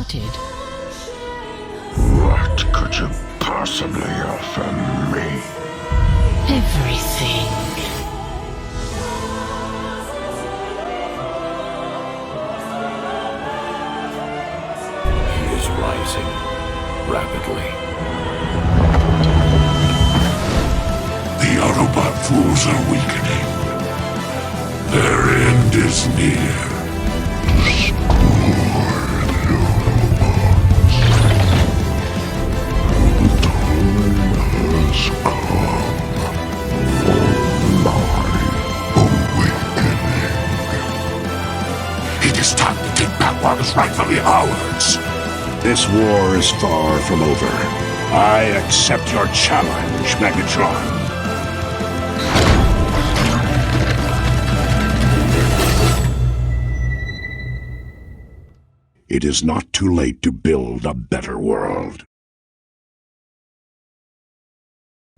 started. What could you possibly offer me? Everything. He is rising rapidly. The Autobot fools are weakening. Their end is near. It is time to take back what is rightfully ours. This war is far from over. I accept your challenge, Megatron. It is not too late to build a better world.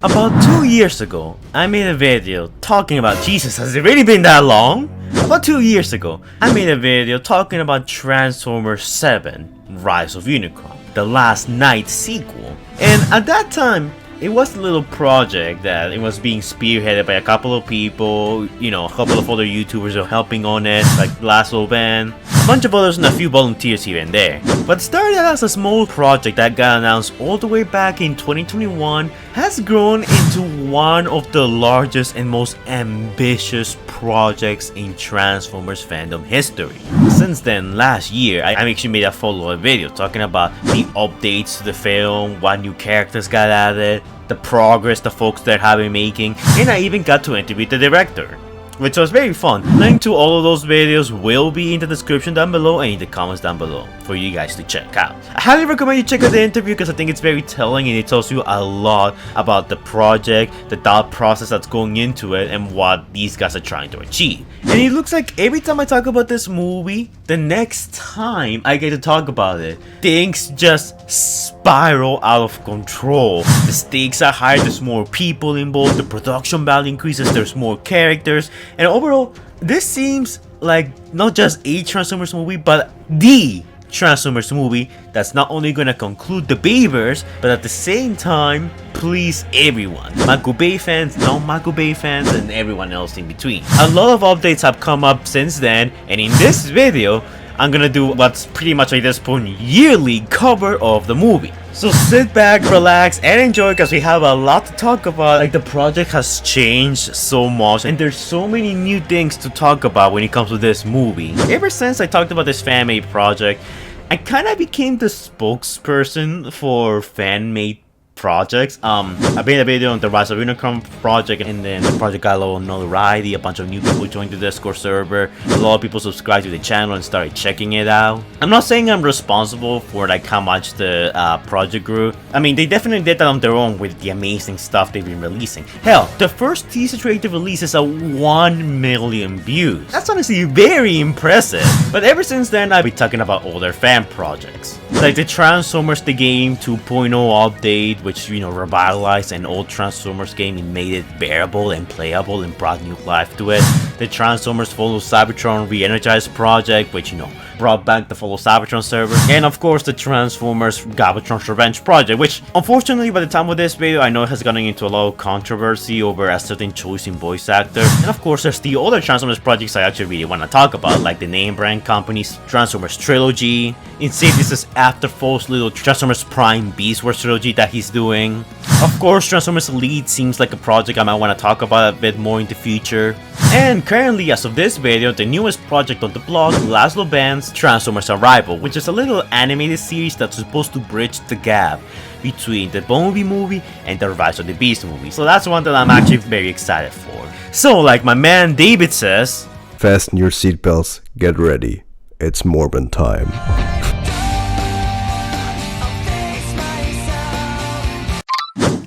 About 2 years ago, I made a video talking about Jesus. Has it really been that long? About 2 years ago, I made a video talking about Transformers 7 Rise of Unicron, the Last Night sequel. And at that time, it was a little project that it was being spearheaded by a couple of people, you know, a couple of other YouTubers are helping on it, like Last Little Band, a bunch of others and a few volunteers here and there. But started as a small project that got announced all the way back in 2021, has grown into one of the largest and most ambitious projects in Transformers fandom history. Since then, last year, I actually made a follow-up video talking about the updates to the film, what new characters got added, the progress the folks there have been making, and I even got to interview the director, which was very fun. Link to all of those videos will be in the description down below and in the comments down below for you guys to check out. I highly recommend you check out the interview because I think it's very telling and it tells you a lot about the project, the thought process that's going into it, and what these guys are trying to achieve. And it looks like every time I talk about this movie, the next time I get to talk about it, things just spiral out of control. The stakes are higher, there's more people involved, the production value increases, there's more characters, and overall, this seems like not just a Transformers movie, but the Transformers movie that's not only gonna conclude the Bayverse, but at the same time please everyone, Michael Bay fans, non-Michael Bay fans, and everyone else in between. A lot of updates have come up since then, and in this video I'm gonna do what's pretty much at this point yearly cover of the movie. So sit back, relax, and enjoy because we have a lot to talk about. Like, the project has changed so much and there's so many new things to talk about when it comes to this movie. Ever since I talked about this fan-made project, I kind of became the spokesperson for fan-made projects. I made a video on the Rise of Unicron project, and then the project got a little notoriety. A bunch of new people joined the Discord server. A lot of people subscribed to the channel and started checking it out. I'm not saying I'm responsible for like how much the project grew. I mean, they definitely did that on their own with the amazing stuff they've been releasing. Hell, the first teaser trailer to release is at 1 million views. That's honestly very impressive. But ever since then, I've been talking about older fan projects, like the Transformers the Game 2.0 update, which, you know, revitalized an old Transformers game and made it bearable and playable and brought new life to it. The Transformers Follow Cybertron Re-Energized project, which, you know, brought back the Follow Cybertron server. And of course the Transformers Galvatron's Revenge project, which unfortunately by the time of this video I know it has gotten into a lot of controversy over a certain choice in voice actor. And of course there's the other Transformers projects I actually really want to talk about, like the name brand company's Transformers trilogy, Insidious's After Falls little Transformers Prime Beast Wars trilogy that he's doing. Of course Transformers Elite seems like a project I might want to talk about a bit more in the future. And currently, as of this video, the newest project on the blog, Laszlo Band's Transformers Arrival, which is a little animated series that's supposed to bridge the gap between the Bumblebee movie and the Rise of the Beast movie. So that's one that I'm actually very excited for. So like my man David says, fasten your seatbelts, get ready. It's Morbin time.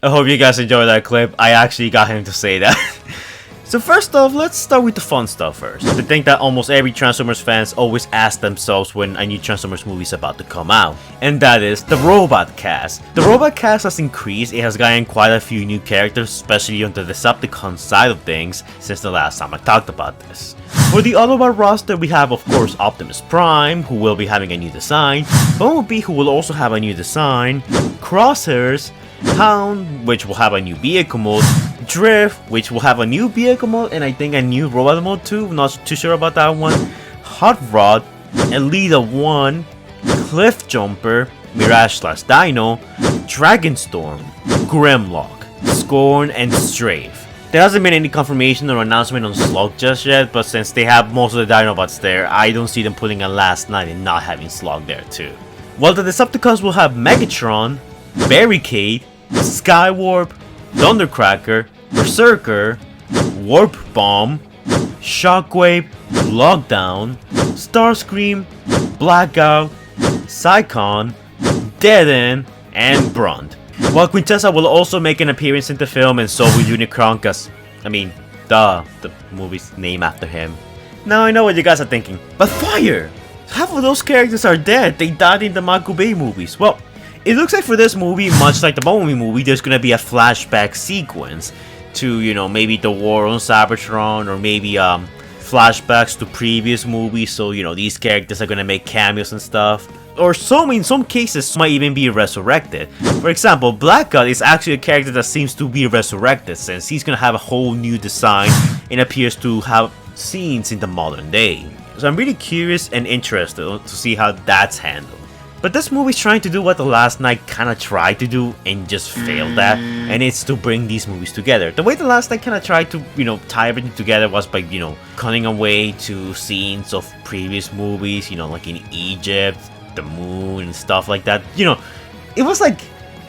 I hope you guys enjoyed that clip. I actually got him to say that. So first off, let's start with the fun stuff first. The thing that almost every Transformers fans always ask themselves when a new Transformers movie is about to come out. And that is the robot cast. The robot cast has increased. It has gotten quite a few new characters, especially on the Decepticon side of things, since the last time I talked about this. For the Autobot roster, we have of course Optimus Prime, who will be having a new design, Bumblebee, who will also have a new design, Crosshairs, Hound, which will have a new vehicle mode, Drift, which will have a new vehicle mode and I think a new robot mode too, not too sure about that one, Hot Rod, Elita 1, Cliff Jumper, Mirage/Dino, Dragonstorm, Grimlock, Scorn, and Strafe. There hasn't been any confirmation or announcement on Slug just yet, but since they have most of the Dinobots there, I don't see them pulling a last night and not having Slug there too. While the Decepticons will have Megatron, Barricade, Skywarp, Thundercracker, Berserker, Warp Bomb, Shockwave, Lockdown, Starscream, Blackout, Psychon, Dead End, and Brunt. While Quintessa will also make an appearance in the film, and so will Unicron, cause, I mean, the movie's named after him. Now I know what you guys are thinking, but Fire! Half of those characters are dead, they died in the Michael Bay movies. Well, it looks like for this movie, much like the Bumblebee movie, there's gonna be a flashback sequence to, you know, maybe the war on Cybertron, or maybe flashbacks to previous movies, so, you know, these characters are gonna make cameos and stuff. Or some, in some cases, might even be resurrected. For example, Blackout is actually a character that seems to be resurrected, since he's gonna have a whole new design and appears to have scenes in the modern day. So I'm really curious and interested to see how that's handled. But this movie's trying to do what The Last Night kinda tried to do and just failed at, and it's to bring these movies together. The way The Last Night kinda tried to, you know, tie everything together was by, you know, cutting away to scenes of previous movies, you know, like in Egypt, the moon, and stuff like that. You know, it was like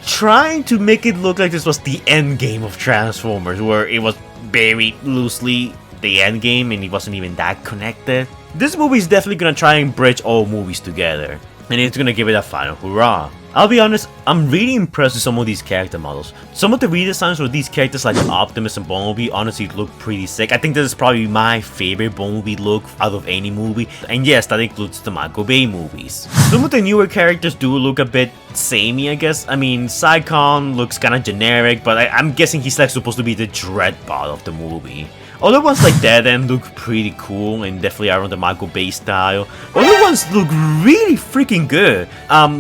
trying to make it look like this was the end game of Transformers, where it was very loosely the end game and it wasn't even that connected. This movie is definitely gonna try and bridge all movies together, and it's gonna give it a final hurrah. I'll be honest, I'm really impressed with some of these character models. Some of the redesigns for these characters like Optimus and Bumblebee honestly look pretty sick. I think this is probably my favorite Bumblebee look out of any movie, and yes, that includes the Michael Bay movies. Some of the newer characters do look a bit samey, I guess. I mean, Psychon looks kinda generic, but I'm guessing he's like supposed to be the Dreadbot of the movie. Other ones like Dead End look pretty cool and definitely are on the Michael Bay style. Other ones look really freaking good.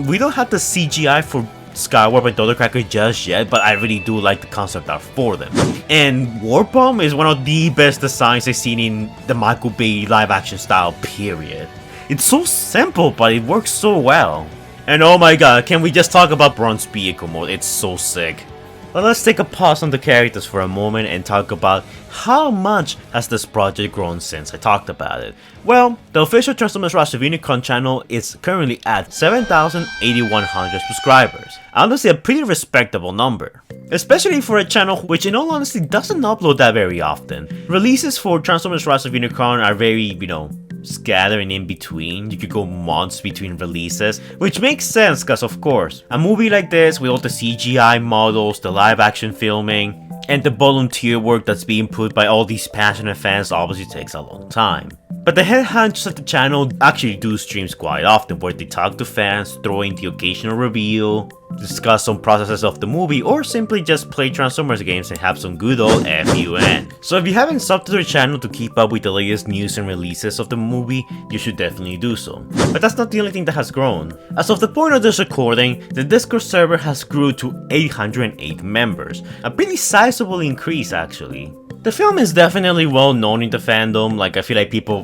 We don't have the CGI for Skywarp and Thundercracker just yet, but I really do like the concept art for them. And Warp Bomb is one of the best designs I've seen in the Michael Bay live action style, period. It's so simple, but it works so well. And oh my god, can we just talk about Brunt's vehicle mode? It's so sick. But let's take a pause on the characters for a moment and talk about how much has this project grown since I talked about it. Well, the official Transformers Rise of Unicron channel is currently at 7,8100 subscribers. Honestly, a pretty respectable number. Especially for a channel which in all honesty doesn't upload that very often. Releases for Transformers Rise of Unicron are very, you know, scattering in between. You could go months between releases, which makes sense because of course, a movie like this with all the CGI models, the live action filming, and the volunteer work that's being put by all these passionate fans obviously takes a long time. But the head honchos at the channel actually do streams quite often where they talk to fans, throw in the occasional reveal, discuss some processes of the movie, or simply just play Transformers games and have some good old FUN. So if you haven't subbed to their channel to keep up with the latest news and releases of the movie, you should definitely do so. But that's not the only thing that has grown. As of the point of this recording, the Discord server has grew to 808 members, a pretty sizable increase actually. The film is definitely well known in the fandom, like I feel like people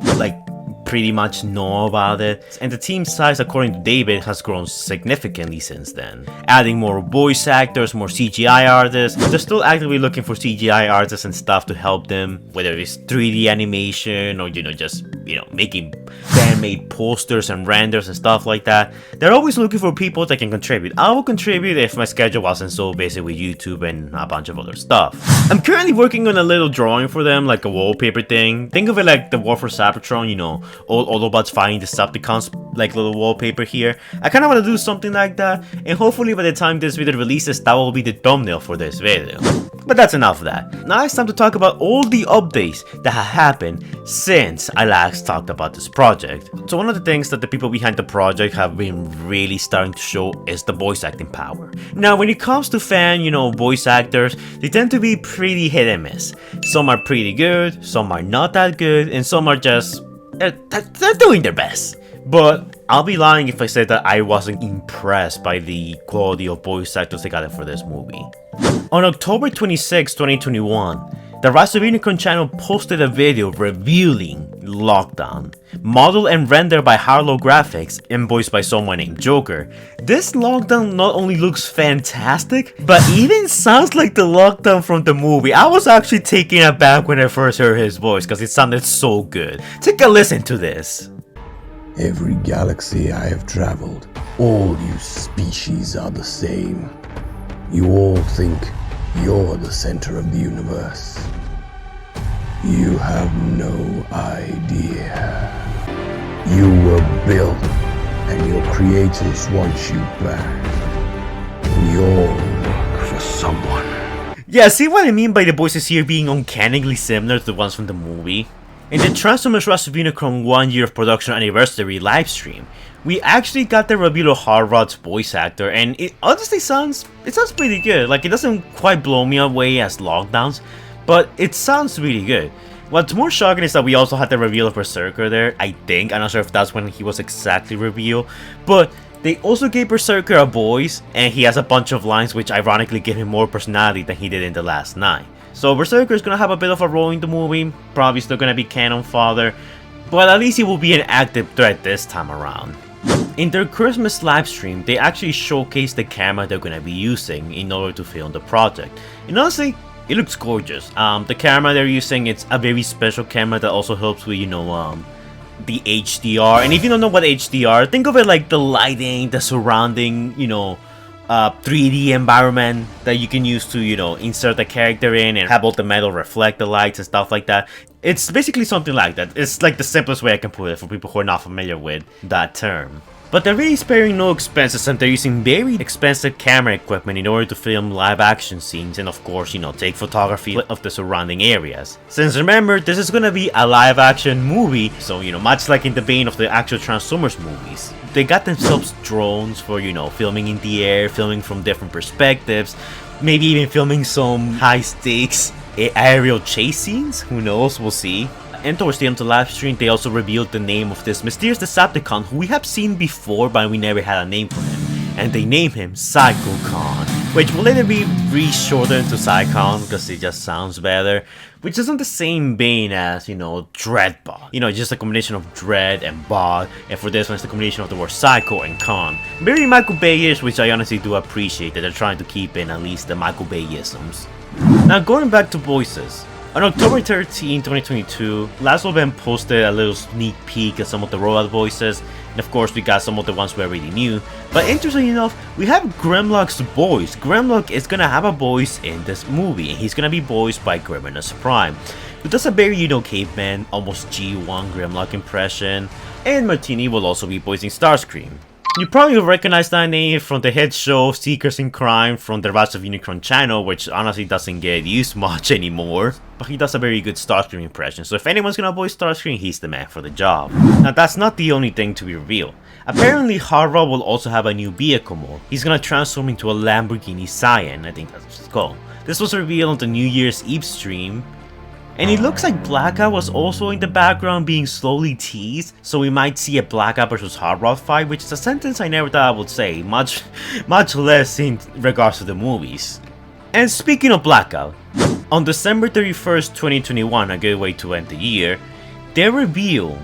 pretty much know about it, and the team size according to David has grown significantly since then. Adding more voice actors, more CGI artists. They're still actively looking for CGI artists and stuff to help them, whether it's 3D animation or, you know, just, you know, making fan-made posters and renders and stuff like that. They're always looking for people that can contribute. I will contribute if my schedule wasn't so busy with YouTube and a bunch of other stuff. I'm currently working on a little drawing for them, like a wallpaper thing. Think of it like the War for Cybertron, you know, all Autobots fighting Decepticons, like little wallpaper here. I kind of want to do something like that, and hopefully by the time this video releases, that will be the thumbnail for this video. But that's enough of that. Now it's time to talk about all the updates that have happened since I last last talked about this project. So one of the things that the people behind the project have been really starting to show is the voice acting power. Now when it comes to fan, voice actors, they tend to be pretty hit and miss. Some are pretty good, some are not that good, and some are just, they're doing their best. But I'll be lying if I said that I wasn't impressed by the quality of voice actors they got for this movie. On October 26, 2021, the Rise of Unicron channel posted a video revealing Lockdown, modeled and rendered by Harlow Graphics and voiced by someone named Joker. This Lockdown not only looks fantastic, but even sounds like the Lockdown from the movie. I was actually taken aback when I first heard his voice because it sounded so good. Take a listen to this. Every galaxy I have traveled, all you species are the same. You all think you're the center of the universe. You have no idea. You were built, and your creators want you back. We all work for someone. Yeah, see what I mean by the voices here being uncannily similar to the ones from the movie? In the Transformers Rise of Unicron 1 year of production anniversary livestream, we actually got the reveal of Hot Rod's voice actor, and it honestly sounds pretty good. Like, it doesn't quite blow me away as Lockdowns, but it sounds really good. What's more shocking is that we also had the reveal of Berserker there, I think. I'm not sure if that's when he was exactly revealed, but they also gave Berserker a voice, and he has a bunch of lines which ironically give him more personality than he did in the last 9. So Berserker is gonna have a bit of a role in the movie, probably still gonna be canon fodder, but at least he will be an active threat this time around. In their Christmas livestream, they actually showcased the camera they're gonna be using in order to film the project. And honestly, it looks gorgeous. The camera they're using, it's a very special camera that also helps with, the HDR. And if you don't know what HDR, think of it like the lighting, the surrounding, 3D environment that you can use to, insert the character in and have all the metal reflect the lights and stuff like that. It's basically something like that. It's like the simplest way I can put it for people who are not familiar with that term. But they're really sparing no expenses, and they're using very expensive camera equipment in order to film live action scenes and of course, take photography of the surrounding areas. Since remember, this is gonna be a live action movie, so much like in the vein of the actual Transformers movies. They got themselves drones for, filming in the air, filming from different perspectives, maybe even filming some high stakes aerial chase scenes, who knows, we'll see. And towards the end of the live stream, they also revealed the name of this mysterious Decepticon who we have seen before, but we never had a name for him. And they named him Psychocon, which will later be re-shortened to Psychon because it just sounds better. Which isn't the same vein as, Dreadbot. Just a combination of Dread and Bot, and for this one it's the combination of the word Psycho and Con. Very Michael Bay-ish, which I honestly do appreciate that they're trying to keep in at least the Michael Bay-isms. Now going back to voices. On October 13, 2022, Laszlo Ben posted a little sneak peek at some of the robot voices, and of course we got some of the ones we already knew. But interestingly enough, we have Grimlock's voice. Grimlock is gonna have a voice in this movie, and he's gonna be voiced by Griminus Prime, who does a very, caveman, almost G1 Grimlock impression, and Martini will also be voicing Starscream. You probably recognize that name from the hit show Seekers in Crime from the Rise of Unicron channel, which honestly doesn't get used much anymore. But he does a very good Starscream impression, so if anyone's gonna voice Starscream, he's the man for the job. Now that's not the only thing to be revealed. Apparently Hot Rod will also have a new vehicle mode. He's gonna transform into a Lamborghini Cyan, I think that's what it's called. This was revealed on the New Year's Eve stream. And it looks like Blackout was also in the background being slowly teased, so we might see a Blackout vs Hot Rod fight, which is a sentence I never thought I would say, much less in regards to the movies. And speaking of Blackout, on December 31st, 2021, a good way to end the year, they reveal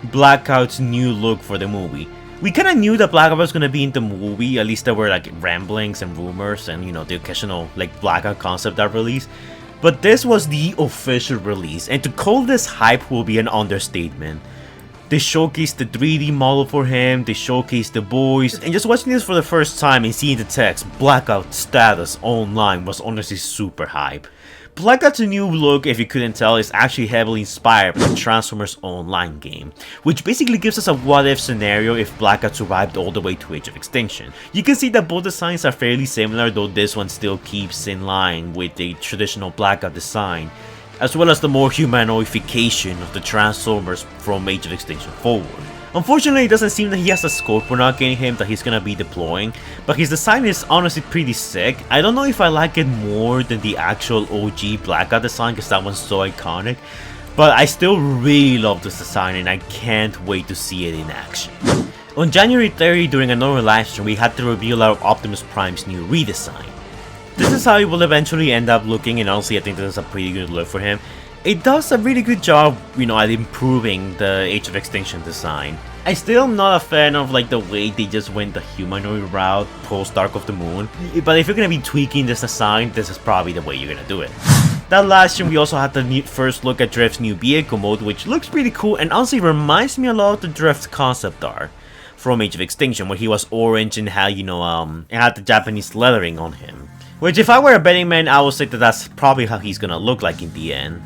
Blackout's new look for the movie. We kinda knew that Blackout was gonna be in the movie, at least there were ramblings and rumors and the occasional Blackout concept art release. But this was the official release, and to call this hype will be an understatement. They showcased the 3D model for him, they showcased the voice, and just watching this for the first time and seeing the text, Blackout status online, was honestly super hype. Blackout's new look, if you couldn't tell, is actually heavily inspired by the Transformers Online game, which basically gives us a what-if scenario if Blackout survived all the way to Age of Extinction. You can see that both designs are fairly similar, though this one still keeps in line with the traditional Blackout design. as well as the more humanoification of the Transformers from Age of Extinction forward. Unfortunately, it doesn't seem that he has a Scorponok in him that he's gonna be deploying, but his design is honestly pretty sick. I don't know if I like it more than the actual OG Blackout design because that one's so iconic, but I still really love this design and I can't wait to see it in action. On January 30, during another livestream, we had to reveal our Optimus Prime's new redesign. This is how it will eventually end up looking, and honestly I think this is a pretty good look for him. It does a really good job, at improving the Age of Extinction design. I still am not a fan of the way they just went the humanoid route post Dark of the Moon, but if you're gonna be tweaking this design, this is probably the way you're gonna do it. That last stream we also had the first look at Drift's new vehicle mode, which looks pretty cool and honestly reminds me a lot of the Drift concept art from Age of Extinction, where he was orange and had, it had the Japanese lettering on him. Which, if I were a betting man, I would say that that's probably how he's gonna look like in the end.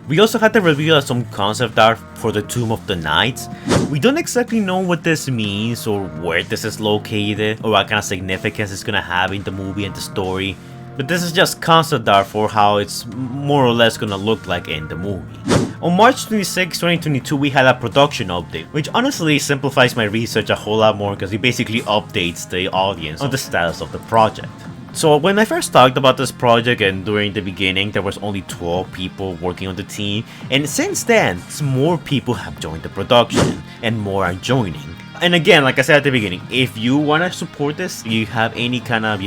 We also had to reveal some concept art for the Tomb of the Knights. We don't exactly know what this means or where this is located or what kind of significance it's gonna have in the movie and the story, but this is just concept art for how it's more or less gonna look like in the movie. On March 26, 2022, we had a production update, which honestly simplifies my research a whole lot more because it basically updates the audience on the status of the project. So when I first talked about this project and during the beginning, there was only 12 people working on the team, and since then, more people have joined the production and more are joining. And again, like I said at the beginning, if you want to support this, you have any kind of,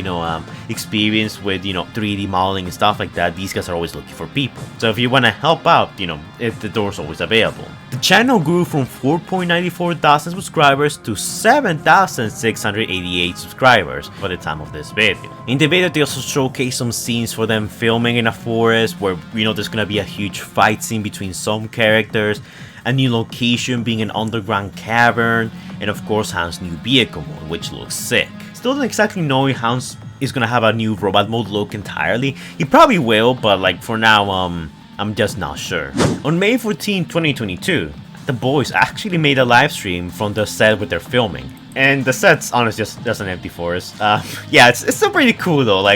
experience with, 3D modeling and stuff like that, these guys are always looking for people. So if you want to help out, if the door's always available. The channel grew from 4.94 thousand subscribers to 7,688 subscribers by the time of this video. In the video, they also showcased some scenes for them filming in a forest where, there's gonna be a huge fight scene between some characters, a new location being an underground cavern, and of course Hans' new vehicle mode, which looks sick. Still don't exactly know if Hans is gonna have a new robot mode look entirely. He probably will, but for now, I'm just not sure. On May 14, 2022, the boys actually made a live stream from the set with their filming. And the set's honestly just an empty forest. Yeah, it's still pretty cool though.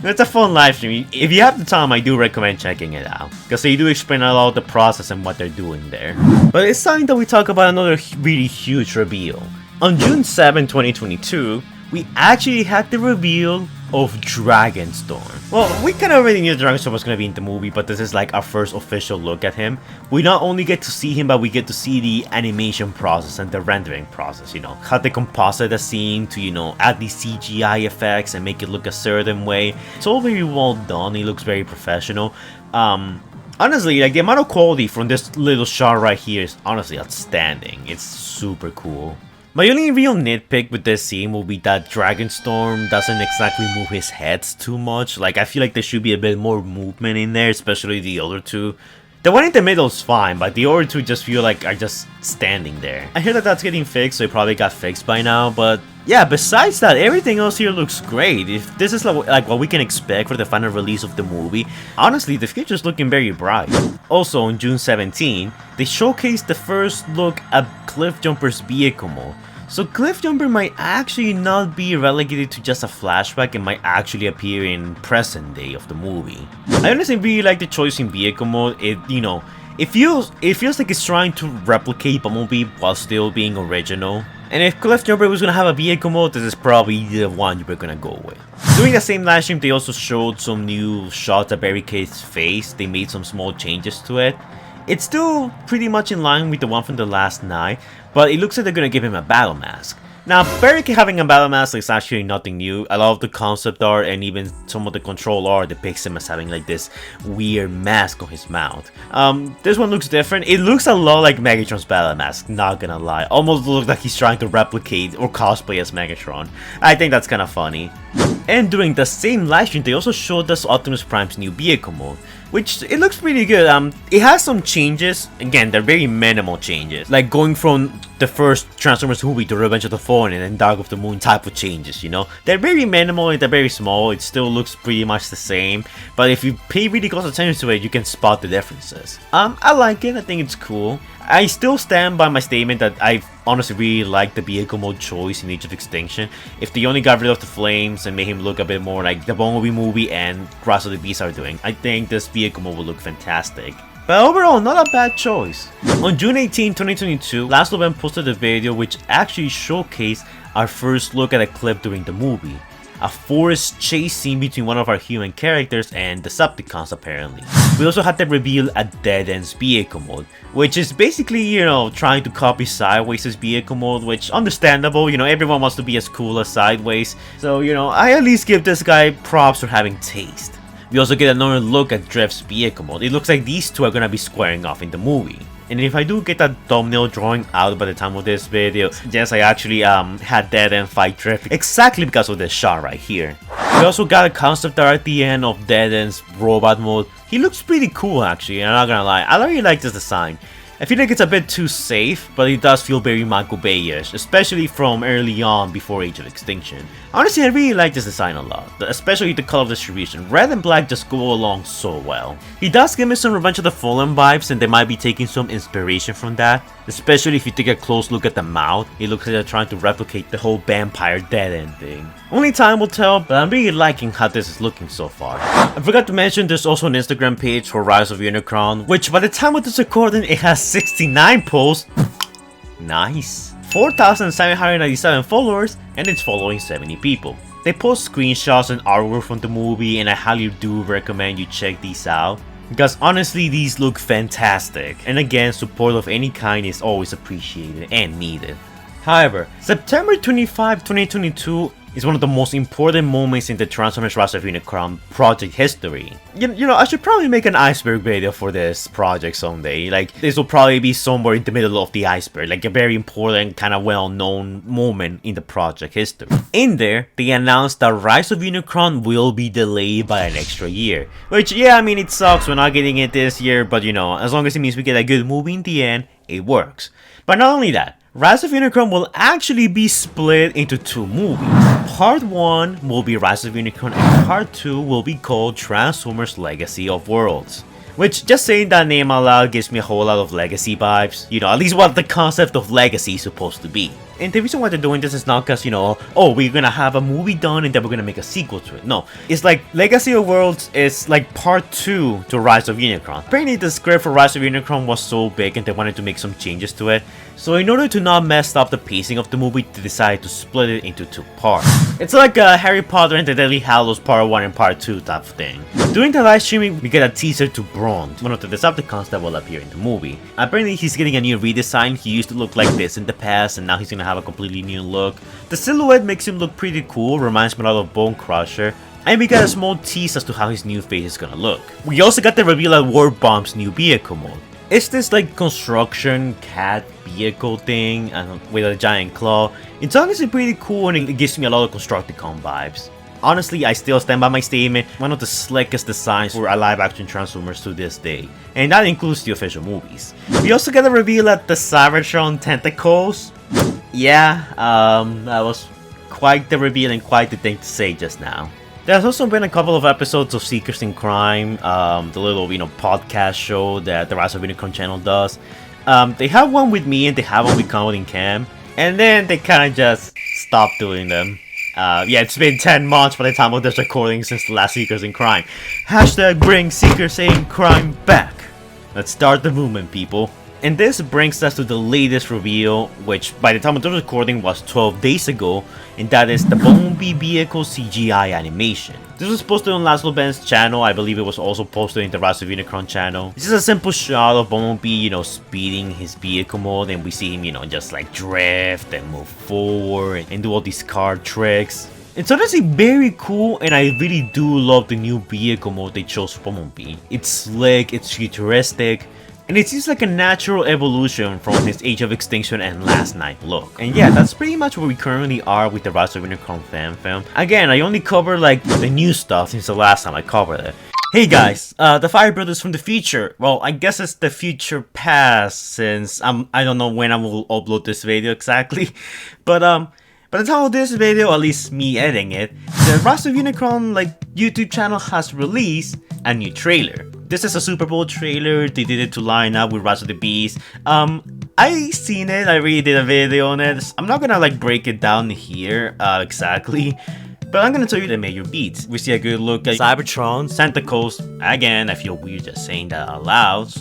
It's a fun live stream. If you have the time, I do recommend checking it out, because they do explain a lot of the process and what they're doing there. But it's time that we talk about another really huge reveal. On June 7, 2022, we actually had the reveal of Dragonstorm. Well, we kind of already knew Dragonstorm was going to be in the movie, but this is our first official look at him. We not only get to see him, but we get to see the animation process and the rendering process, how they composite the scene to, add these CGI effects and make it look a certain way. It's all very well done, it looks very professional. Honestly, the amount of quality from this little shot right here is honestly outstanding. It's super cool. My only real nitpick with this scene will be that Dragonstorm doesn't exactly move his heads too much. I feel like there should be a bit more movement in there, especially the other two. The one in the middle is fine, but the other two just feel like are just standing there. I hear that that's getting fixed, so it probably got fixed by now, but yeah, besides that, everything else here looks great. If this is what we can expect for the final release of the movie, honestly, the future's looking very bright. Also, on June 17, they showcased the first look at Cliffjumper's vehicle mode. So Cliffjumper might actually not be relegated to just a flashback and might actually appear in present day of the movie. I honestly really like the choice in vehicle mode. It feels like it's trying to replicate Bumblebee while still being original. And if Cliffjumper was gonna have a vehicle mode, this is probably the one you were gonna go with. During the same live stream, they also showed some new shots of Barricade's face. They made some small changes to it. It's still pretty much in line with the one from the last night, but it looks like they're gonna give him a battle mask. Now, Barricade having a battle mask is actually nothing new. I love the concept art, and even some of the control art depicts him as having this weird mask on his mouth. This one looks different. It looks a lot like Megatron's battle mask, not gonna lie. Almost looks like he's trying to replicate or cosplay as Megatron. I think that's kind of funny. And during the same livestream, they also showed us Optimus Prime's new vehicle mode, which it looks pretty good. It has some changes. Again, they're very minimal changes, like going from the first Transformers movie to Revenge of the Fallen and then Dark of the Moon type of changes, They're very minimal and they're very small. It still looks pretty much the same, but if you pay really close attention to it, you can spot the differences. I like it. I think it's cool. I still stand by my statement that I honestly really like the vehicle mode choice in Age of Extinction. If they only got rid of the flames and made him look a bit more like the Bumblebee movie and Rise of the Beasts are doing, I think this vehicle mode will look fantastic. But overall, not a bad choice. On June 18, 2022, Last of Us posted a video which actually showcased our first look at a clip during the movie. A forest chase scene between one of our human characters and Decepticons apparently. We also had to reveal a Dead Ends vehicle mode, which is basically, you know, trying to copy Sideways' vehicle mode, which understandable, you know, everyone wants to be as cool as Sideways. So, you know, I at least give this guy props for having taste. We also get another look at Drift's vehicle mode. It looks like these two are gonna be squaring off in the movie. And if I do get that thumbnail drawing out by the time of this video, yes, I actually had Dead End fight Drift exactly because of this shot right here. We also got a concept art at the end of Dead End's robot mode. He looks pretty cool actually, I'm not gonna lie. I really like this design. I feel like it's a bit too safe, but it does feel very Michael Bay-ish, especially from early on before Age of Extinction. Honestly, I really like this design a lot, especially the color distribution. Red and black just go along so well. He does give me some Revenge of the Fallen vibes, and they might be taking some inspiration from that. Especially if you take a close look at the mouth, it looks like they're trying to replicate the whole vampire Dead End thing. Only time will tell, but I'm really liking how this is looking so far. I forgot to mention there's also an Instagram page for Rise of Unicron, which by the time of this recording, it has 69 posts. Nice. 4,797 followers, and it's following 70 people. They post screenshots and artwork from the movie, and I highly do recommend you check these out, because honestly these look fantastic, and again, support of any kind is always appreciated and needed. However, September 25, 2022 is one of the most important moments in the Transformers Rise of Unicron project history. You know, I should probably make an iceberg video for this project someday. Like, this will probably be somewhere in the middle of the iceberg, like a very important, kind of well-known moment in the project history. In there, they announced that Rise of Unicron will be delayed by an extra year. Which, yeah, I mean, it sucks we're not getting it this year, but you know, as long as it means we get a good movie in the end, it works. But not only that, Rise of Unicron will actually be split into two movies. Part 1 will be Rise of Unicron and Part 2 will be called Transformers Legacy of Worlds. Which, just saying that name out loud gives me a whole lot of Legacy vibes. You know, at least what the concept of Legacy is supposed to be. And the reason why they're doing this is not because, you know, oh, we're gonna have a movie done and then we're gonna make a sequel to it. No, it's like Legacy of Worlds is like part 2 to Rise of Unicron. Apparently the script for Rise of Unicron was so big and they wanted to make some changes to it. So in order to not mess up the pacing of the movie, they decided to split it into 2 parts. It's like a Harry Potter and the Deathly Hallows Part 1 and Part 2 type of thing. During the live streaming, we get a teaser to Bronze, one of the Decepticons that will appear in the movie. Apparently he's getting a new redesign. He used to look like this in the past and now he's gonna have a completely new look. The silhouette makes him look pretty cool, reminds me a lot of Bone Crusher. And we got a small tease as to how his new face is gonna look. We also got the reveal of War Bomb's new vehicle mode. It's this like construction cat vehicle thing with a giant claw. It's honestly pretty cool and it gives me a lot of Constructicon vibes. Honestly, I still stand by my statement, one of the slickest designs for a live-action Transformers to this day. And that includes the official movies. We also got a reveal at the Cybertron Tentacles. Yeah, that was quite the reveal and quite the thing to say just now. There's also been a couple of episodes of Seekers in Crime, the little, you know, podcast show that the Rise of Unicron channel does. They have one with me and they have one with Conrad and Cam, and then they kind of just stopped doing them. Yeah, it's been 10 months by the time of this recording since the last Seekers in Crime. Hashtag bring Seekers in Crime back. Let's start the movement, people. And this brings us to the latest reveal, which by the time of the recording was 12 days ago, and that is the Bumblebee vehicle CGI animation. This was posted on Laszlo Ben's channel. I believe it was also posted in the Rise of Unicron channel. This is a simple shot of Bumblebee, you know, speeding his vehicle mode, and we see him, you know, just like drift and move forward and do all these car tricks. It's honestly very cool, and I really do love the new vehicle mode they chose for Bumblebee. It's slick, it's futuristic, and it seems like a natural evolution from his Age of Extinction and Last Night look. And yeah, that's pretty much where we currently are with the Rise of Unicron fan film. Again, I only covered like the new stuff since the last time I covered it. Hey guys, the Fire Brothers from the future. Well, I guess it's the future past since I don't know when I will upload this video exactly. But by the time of this video, at least me editing it, the Rise of Unicron like YouTube channel has released a new trailer. This is a Super Bowl trailer. They did it to line up with Rise of the Beast. I seen it. I really did a video on it. I'm not gonna like break it down here exactly, but I'm gonna tell you the major beats. We see a good look at Cybertron, Santa Claus. Again, I feel weird just saying that out loud.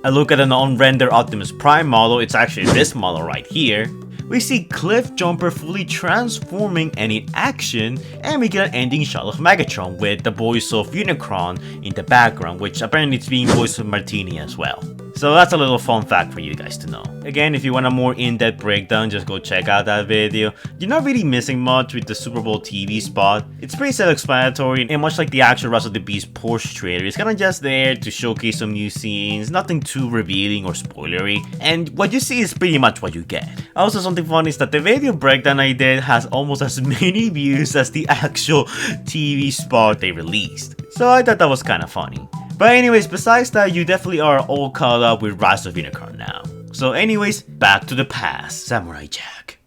A look at an on-render Optimus Prime model. It's actually this model right here. We see Cliff Jumper fully transforming and in action, and we get an ending shot of Megatron with the voice of Unicron in the background, which apparently it's being voiced by Martini as well. So that's a little fun fact for you guys to know. Again, if you want a more in-depth breakdown, just go check out that video. You're not really missing much with the Super Bowl TV spot. It's pretty self-explanatory, and much like the actual Rise of the Beast Porsche trailer, it's kinda just there to showcase some new scenes, nothing too revealing or spoilery, and what you see is pretty much what you get. Also, something funny is that the video breakdown I did has almost as many views as the actual TV spot they released. So I thought that was kinda funny. But anyways, besides that, you definitely are all caught up with Rise of Unicron now. So anyways, back to the past, Samurai Jack.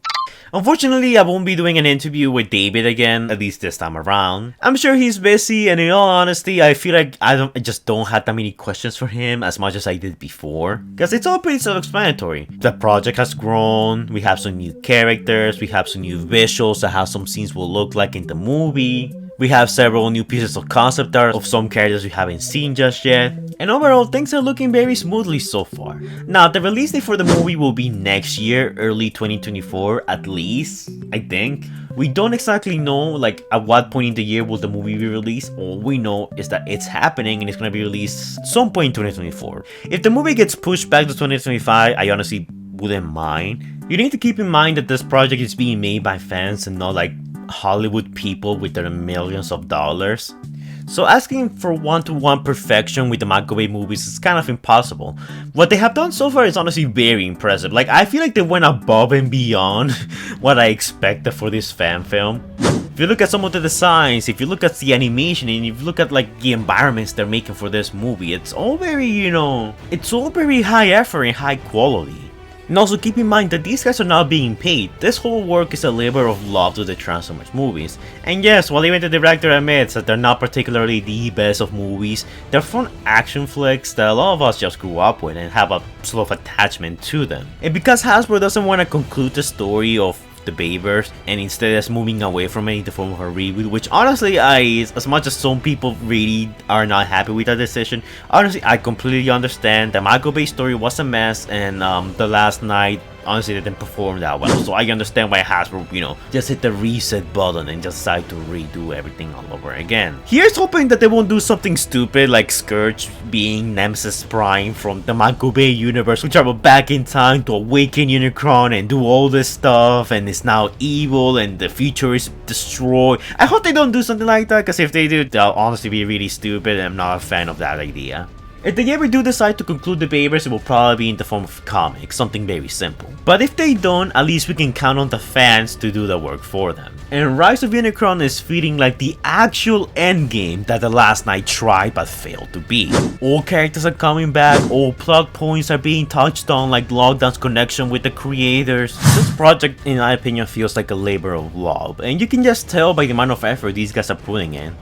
Unfortunately, I won't be doing an interview with David again, at least this time around. I'm sure he's busy, and in all honesty, I feel like I just don't have that many questions for him as much as I did before. Because it's all pretty self-explanatory. The project has grown, we have some new characters, we have some new visuals of how some scenes will look like in the movie. We have several new pieces of concept art of some characters we haven't seen just yet, and overall things are looking very smoothly so far. Now the release date for the movie will be next year, early 2024 at least, I think. We don't exactly know like at what point in the year will the movie be released. All we know is that it's happening and it's gonna be released some point in 2024. If the movie gets pushed back to 2025, I honestly wouldn't mind. You need to keep in mind that this project is being made by fans and not like Hollywood people with their millions of dollars. So asking for one-to-one perfection with the Michael Bay movies is kind of impossible. What they have done so far is honestly very impressive. Like, I feel like they went above and beyond what I expected for this fan film. If you look at some of the designs, if you look at the animation, and if you look at like the environments they're making for this movie, it's all very, it's all very high effort and high quality. And also keep in mind that these guys are not being paid. This whole work is a labor of love to the Transformers movies. And yes, while even the director admits that they're not particularly the best of movies, they're fun action flicks that a lot of us just grew up with and have a sort of attachment to them. And because Hasbro doesn't want to conclude the story of the Bayverse and instead is moving away from it in the form of a reboot, which honestly, as much as some people really are not happy with that decision, honestly I completely understand. The Michael Bay story was a mess, and The Last Night honestly didn't perform that well, so I understand why Hasbro, just hit the reset button and just decide to redo everything all over again. Here's hoping that they won't do something stupid like Scourge being Nemesis Prime from the Michael Bay universe, which travel back in time to awaken Unicron and do all this stuff, and is now evil and the future is destroyed. I hope they don't do something like that, because if they do, they'll honestly be really stupid, and I'm not a fan of that idea. If they ever do decide to conclude the Bayverse, it will probably be in the form of comics, something very simple. But if they don't, at least we can count on the fans to do the work for them. And Rise of Unicron is feeling like the actual endgame that The Last Night tried but failed to be. All characters are coming back, all plot points are being touched on, like Lockdown's connection with the creators. This project, in my opinion, feels like a labor of love, and you can just tell by the amount of effort these guys are putting in.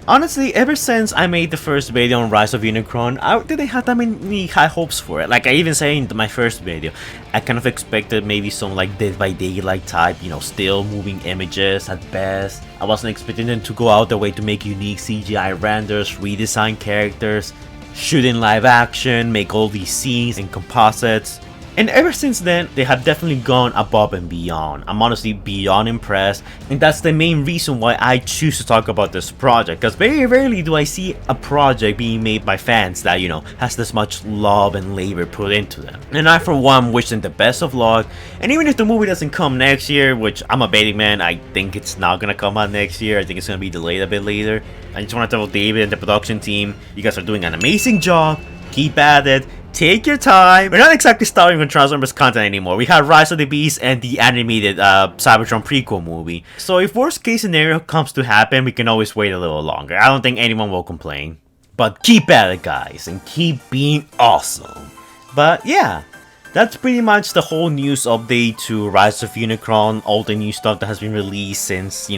Honestly, ever since I made the first video on Rise of Unicron, I didn't have that many high hopes for it. Like I even said in my first video, I kind of expected maybe some like Dead by Daylight type, still moving images at best. I wasn't expecting them to go out their way to make unique CGI renders, redesign characters, shoot in live action, make all these scenes in composites. And ever since then, they have definitely gone above and beyond. I'm honestly beyond impressed, and that's the main reason why I choose to talk about this project, because very rarely do I see a project being made by fans that, has this much love and labor put into them. And I for one wish them the best of luck, and even if the movie doesn't come next year, which I'm a betting man, I think it's not gonna come out next year, I think it's gonna be delayed a bit later. I just want to tell David and the production team, you guys are doing an amazing job, keep at it. Take your time. We're not exactly starting with Transformers content anymore. We have Rise of the Beast and the animated Cybertron prequel movie. So if worst case scenario comes to happen, we can always wait a little longer. I don't think anyone will complain. But keep at it, guys, and keep being awesome. But yeah, that's pretty much the whole news update to Rise of Unicron, all the new stuff that has been released since,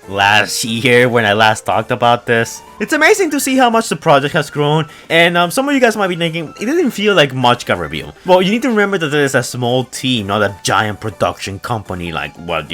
last year when I last talked about this. It's amazing to see how much the project has grown, and some of you guys might be thinking, it didn't feel like much got revealed. Well, you need to remember that there is a small team, not a giant production company like what,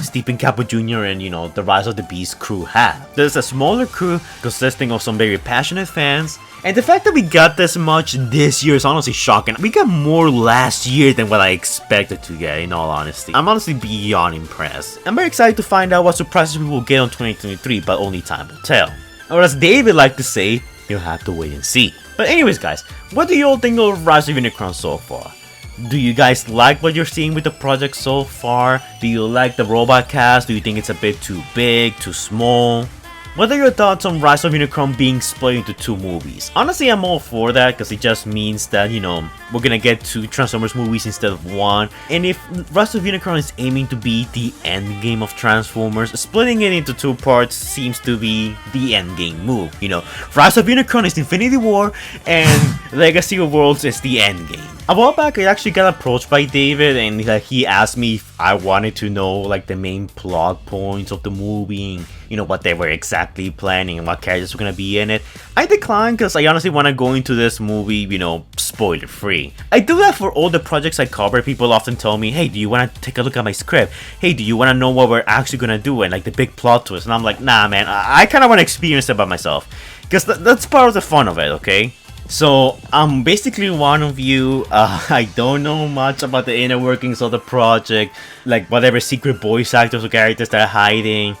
Stephen Capo Jr. and, the Rise of the Beast crew have. There's a smaller crew consisting of some very passionate fans, and the fact that we got this much this year is honestly shocking. We got more last year than what I expected to get, in all honesty. I'm honestly beyond impressed. I'm very excited to find out what surprises we will get on 2023, but only time will tell. Or as David liked to say, you'll have to wait and see. But anyways guys, what do you all think of Rise of Unicron so far? Do you guys like what you're seeing with the project so far? Do you like the robot cast? Do you think it's a bit too big, too small? What are your thoughts on Rise of Unicron being split into 2 movies? Honestly, I'm all for that because it just means that, we're gonna get 2 Transformers movies instead of 1. And if Rise of Unicron is aiming to be the end game of Transformers, splitting it into 2 parts seems to be the end game move. Rise of Unicron is Infinity War and Legacy of Worlds is the end game. A while back, I actually got approached by David and he asked me if I wanted to know like the main plot points of the movie and what they were exactly planning and what characters were gonna be in it. I declined because I honestly want to go into this movie, spoiler free. I do that for all the projects I cover. People often tell me, hey, do you want to take a look at my script? Hey, do you want to know what we're actually gonna do and like the big plot twist? And I'm like, nah man, I kind of want to experience it by myself because that's part of the fun of it, okay? So I'm basically one of you. I don't know much about the inner workings of the project, like whatever secret voice actors or characters they're hiding.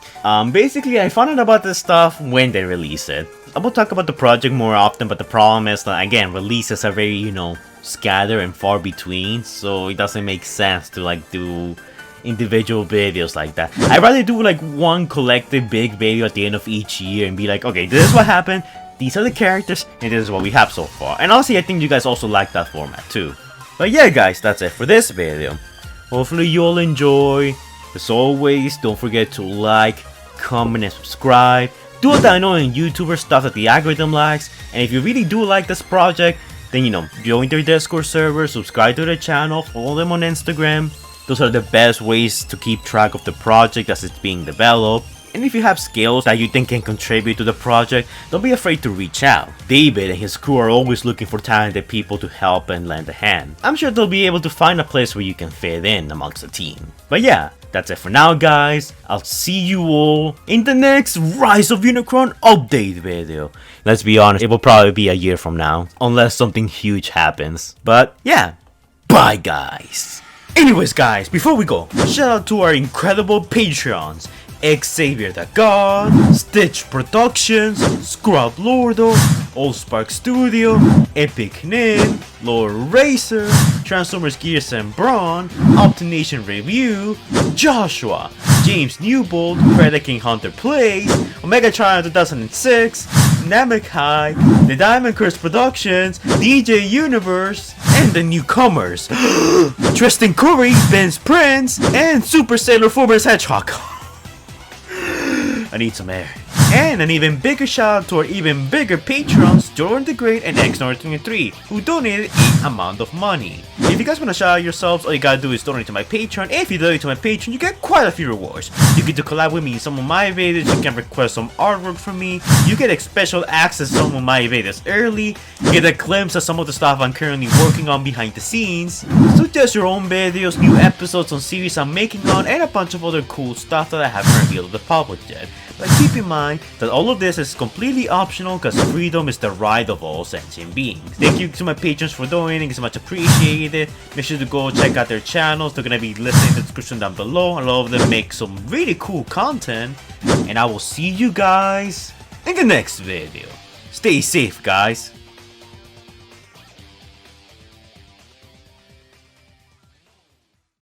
Basically I found out about this stuff when they release it. I will talk about the project more often, but the problem is that again, releases are very, scattered and far between, so it doesn't make sense to like do individual videos like that. I'd rather do like one collective big video at the end of each year and be like, okay, this is what happened. These are the characters, and this is what we have so far. And honestly, I think you guys also like that format too. But yeah guys, that's it for this video. Hopefully you all enjoy. As always, don't forget to like, comment, and subscribe. Do all that annoying YouTuber stuff that the algorithm likes. And if you really do like this project, then join their Discord server, subscribe to their channel, follow them on Instagram. Those are the best ways to keep track of the project as it's being developed. And if you have skills that you think can contribute to the project, don't be afraid to reach out. David and his crew are always looking for talented people to help and lend a hand. I'm sure they'll be able to find a place where you can fit in amongst the team. But yeah, that's it for now guys. I'll see you all in the next Rise of Unicron update video. Let's be honest, it will probably be a year from now, unless something huge happens. But yeah, bye guys. Anyways guys, before we go, shout out to our incredible Patreons. Xavier the God, Stitch Productions, Scrub Lordo, Allspark Studio, Epic Nin, Lord Racer, Transformers Gears and Brawn, Optination Review, Joshua, James Newbold, Predator King Hunter Plays, Omega Trial 2006, Namek High, The Diamond Curse Productions, DJ Universe, and the newcomers, Tristan Curry, Ben's Prince, and Super Sailor Former's Hedgehog. I need some air. And an even bigger shout out to our even bigger patrons, Jordan the Great and X23, who donated an amount of money. If you guys want to shout out yourselves, all you gotta do is donate to my Patreon. If you donate to my Patreon, you get quite a few rewards. You get to collab with me in some of my videos, you can request some artwork from me, you get special access to some of my videos early, you get a glimpse of some of the stuff I'm currently working on behind the scenes, suggest your own videos, new episodes on series I'm making on, and a bunch of other cool stuff that I haven't revealed to the public yet. But keep in mind that all of this is completely optional because freedom is the right of all sentient beings. Thank you to my patrons for donating, it's much appreciated. Make sure to go check out their channels, they're gonna be listed in the description down below. A lot of them make some really cool content. And I will see you guys in the next video. Stay safe guys.